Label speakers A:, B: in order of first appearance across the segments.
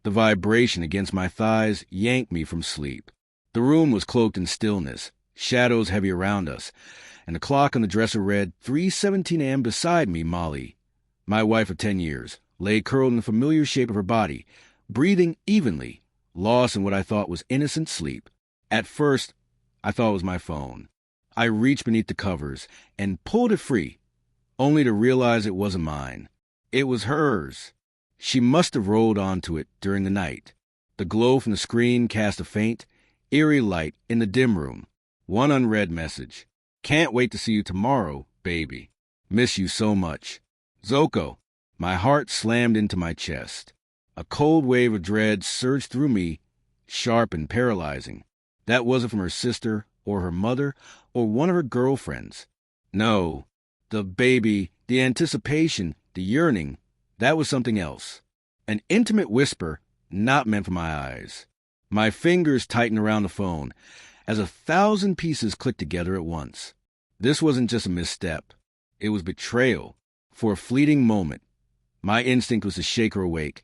A: The vibration against my thighs yanked me from sleep. The room was cloaked in stillness, shadows heavy around us, and the clock on the dresser read 3:17 a.m. beside me. Molly, my wife of 10 years, lay curled in the familiar shape of her body, breathing evenly, lost in what I thought was innocent sleep. At first, I thought it was my phone. I reached beneath the covers and pulled it free, only to realize it wasn't mine. It was hers. She must have rolled onto it during the night. The glow from the screen cast a faint, eerie light in the dim room. One unread message. Can't wait to see you tomorrow, baby. Miss you so much. Zoko. My heart slammed into my chest. A cold wave of dread surged through me, sharp and paralyzing. That wasn't from her sister or her mother or one of her girlfriends. No, the baby, the anticipation, the yearning, that was something else. An intimate whisper not meant for my eyes. My fingers tightened around the phone as 1,000 pieces clicked together at once. This wasn't just a misstep. It was betrayal. For a fleeting moment, my instinct was to shake her awake,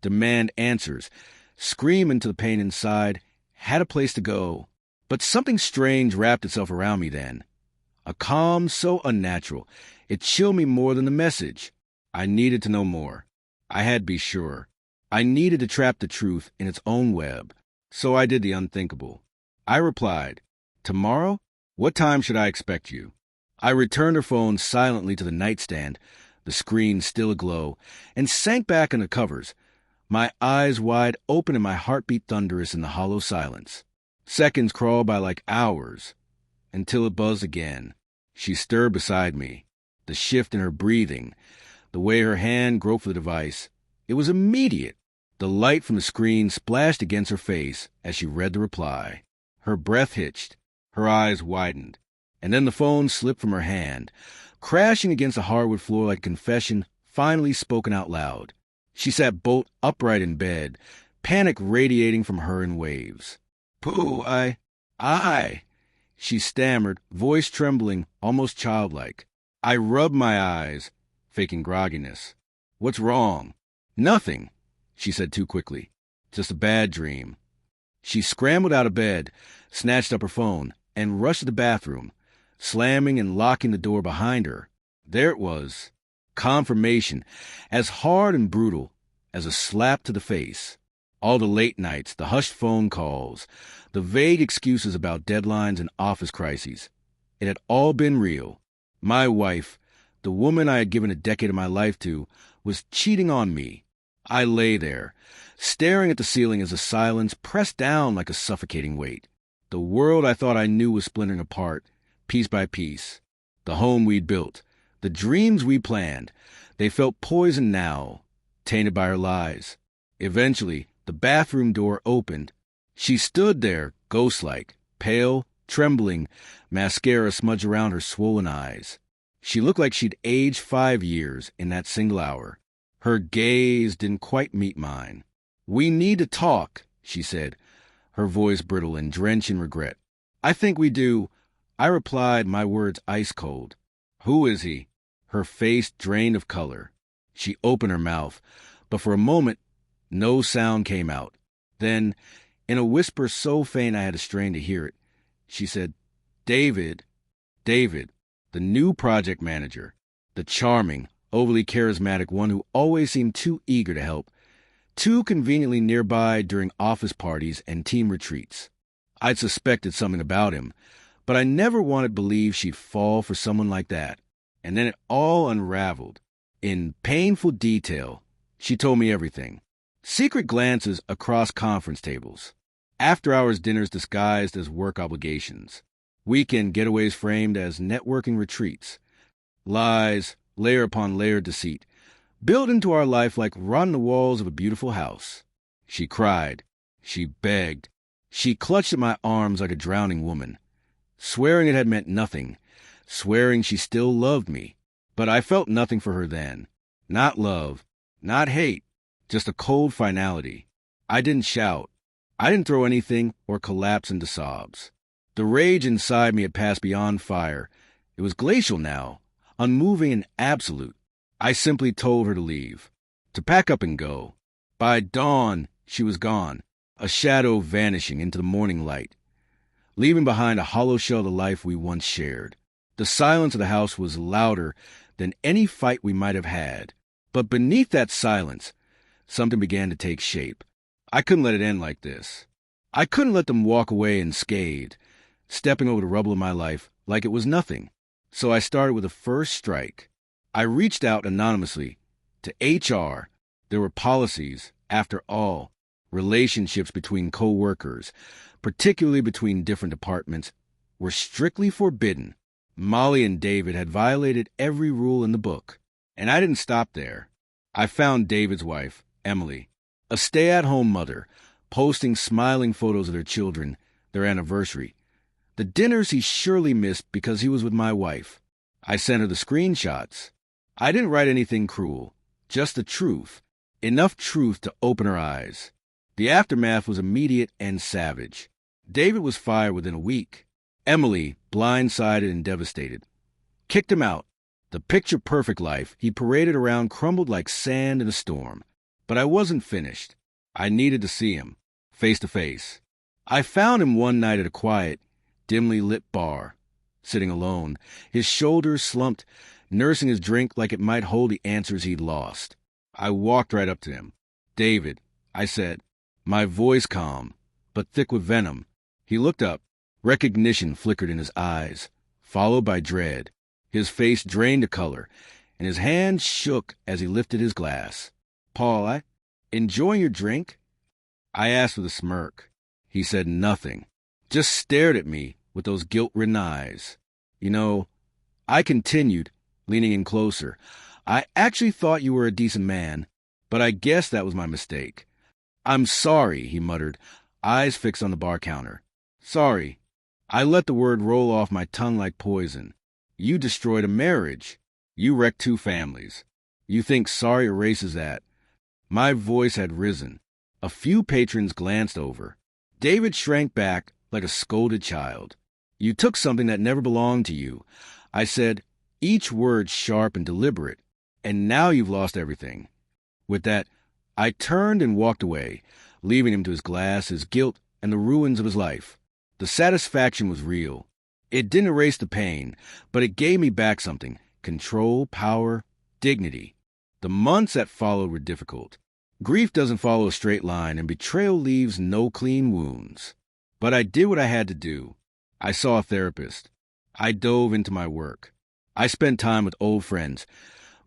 A: demand answers, scream into the pain inside, had a place to go. But something strange wrapped itself around me then. A calm so unnatural, it chilled me more than the message. I needed to know more. I had to be sure. I needed to trap the truth in its own web. So I did the unthinkable. I replied, "Tomorrow? What time should I expect you?" I returned her phone silently to the nightstand, the screen still aglow, and sank back in the covers, my eyes wide open and my heartbeat thunderous in the hollow silence. Seconds crawled by like hours, until it buzzed again. She stirred beside me, the shift in her breathing, the way her hand groped for the device. It was immediate. The light from the screen splashed against her face as she read the reply. Her breath hitched, her eyes widened, and then the phone slipped from her hand, crashing against the hardwood floor like a confession finally spoken out loud. She sat bolt upright in bed, panic radiating from her in waves. "Pooh, I," she stammered, voice trembling, almost childlike. I rubbed my eyes, faking grogginess. "What's wrong?" "Nothing," she said too quickly. "Just a bad dream." She scrambled out of bed, snatched up her phone, and rushed to the bathroom, slamming and locking the door behind her. There it was. Confirmation, as hard and brutal as a slap to the face. All the late nights, the hushed phone calls, the vague excuses about deadlines and office crises. It had all been real. My wife, the woman I had given a decade of my life to, was cheating on me. I lay there, staring at the ceiling as the silence pressed down like a suffocating weight. The world I thought I knew was splintering apart, piece by piece. The home we'd built, the dreams we planned, they felt poisoned now, tainted by her lies. Eventually, the bathroom door opened. She stood there, ghost-like, pale, trembling, mascara smudged around her swollen eyes. She looked like she'd aged 5 years in that single hour. Her gaze didn't quite meet mine. "We need to talk," she said, her voice brittle and drenched in regret. "I think we do," I replied, my words ice cold. "Who is he?" Her face drained of color. She opened her mouth, but for a moment, no sound came out. Then, in a whisper so faint I had to strain to hear it, she said, David, the new project manager, the charming, overly charismatic one who always seemed too eager to help, too conveniently nearby during office parties and team retreats. I'd suspected something about him, but I never wanted to believe she'd fall for someone like that. And then it all unraveled. In painful detail, she told me everything. Secret glances across conference tables. After-hours dinners disguised as work obligations. Weekend getaways framed as networking retreats. Lies, layer upon layer of deceit, built into our life like run the walls of a beautiful house. She cried. She begged. She clutched at my arms like a drowning woman, swearing it had meant nothing, swearing she still loved me. But I felt nothing for her then. Not love, not hate, just a cold finality. I didn't shout. I didn't throw anything or collapse into sobs. The rage inside me had passed beyond fire. It was glacial now, unmoving and absolute. I simply told her to leave, to pack up and go. By dawn, She was gone, a shadow vanishing into the morning light, leaving behind a hollow shell of the life we once shared. The silence of the house was louder than any fight we might have had. But beneath that silence, something began to take shape. I couldn't let it end like this. I couldn't let them walk away unscathed, stepping over the rubble of my life like it was nothing. So I started with a first strike. I reached out anonymously to HR. There were policies, after all. Relationships between co-workers, particularly between different departments, were strictly forbidden. Molly and David had violated every rule in the book. And I didn't stop there. I found David's wife, Emily, a stay-at-home mother, posting smiling photos of their children, their anniversary, the dinners he surely missed because he was with my wife. I sent her the screenshots. I didn't write anything cruel, just the truth, enough truth to open her eyes. The aftermath was immediate and savage. David was fired within a week. Emily, blindsided and devastated, kicked him out. The picture-perfect life he paraded around crumbled like sand in a storm. But I wasn't finished. I needed to see him, face to face. I found him one night at a quiet, dimly lit bar, sitting alone, his shoulders slumped, nursing his drink like it might hold the answers he'd lost. I walked right up to him. "David," I said, my voice calm, but thick with venom. He looked up. Recognition flickered in his eyes, followed by dread. His face drained to color, and his hand shook as he lifted his glass. "Paul, enjoying your drink?" I asked with a smirk. He said nothing, just stared at me with those guilt-ridden eyes. "You know," I continued, leaning in closer, "I actually thought you were a decent man, but I guess that was my mistake." "I'm sorry," he muttered, eyes fixed on the bar counter. "Sorry." I let the word roll off my tongue like poison. "You destroyed a marriage. You wrecked 2 families. You think sorry erases that?" My voice had risen. A few patrons glanced over. David shrank back like a scolded child. "You took something that never belonged to you," I said, each word sharp and deliberate, "and now you've lost everything." With that, I turned and walked away, leaving him to his glass, his guilt, and the ruins of his life. The satisfaction was real. It didn't erase the pain, but it gave me back something: control, power, dignity. The months that followed were difficult. Grief doesn't follow a straight line, and betrayal leaves no clean wounds. But I did what I had to do. I saw a therapist. I dove into my work. I spent time with old friends,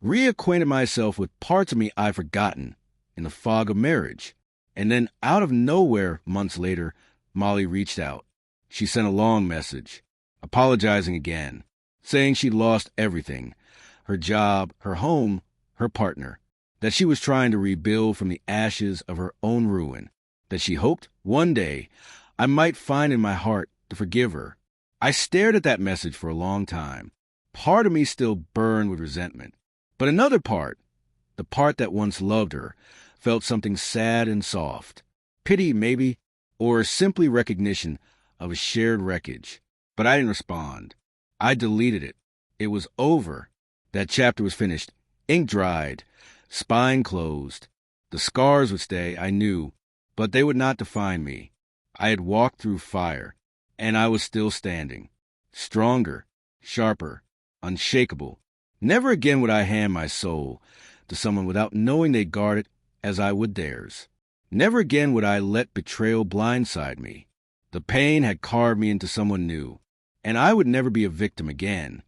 A: reacquainted myself with parts of me I'd forgotten in the fog of marriage. And then, out of nowhere, months later, Molly reached out. She sent a long message, apologizing again, saying she'd lost everything: her job, her home, her partner, that she was trying to rebuild from the ashes of her own ruin, that she hoped one day I might find in my heart to forgive her. I stared at that message for a long time. Part of me still burned with resentment, but another part, the part that once loved her, felt something sad and soft. Pity, maybe, or simply recognition of a shared wreckage. But I didn't respond. I deleted it. It was over. That chapter was finished. Ink dried. Spine closed. The scars would stay, I knew, but they would not define me. I had walked through fire, and I was still standing. Stronger, sharper, unshakable. Never again would I hand my soul to someone without knowing they'd guard it as I would theirs. Never again would I let betrayal blindside me. The pain had carved me into someone new, and I would never be a victim again.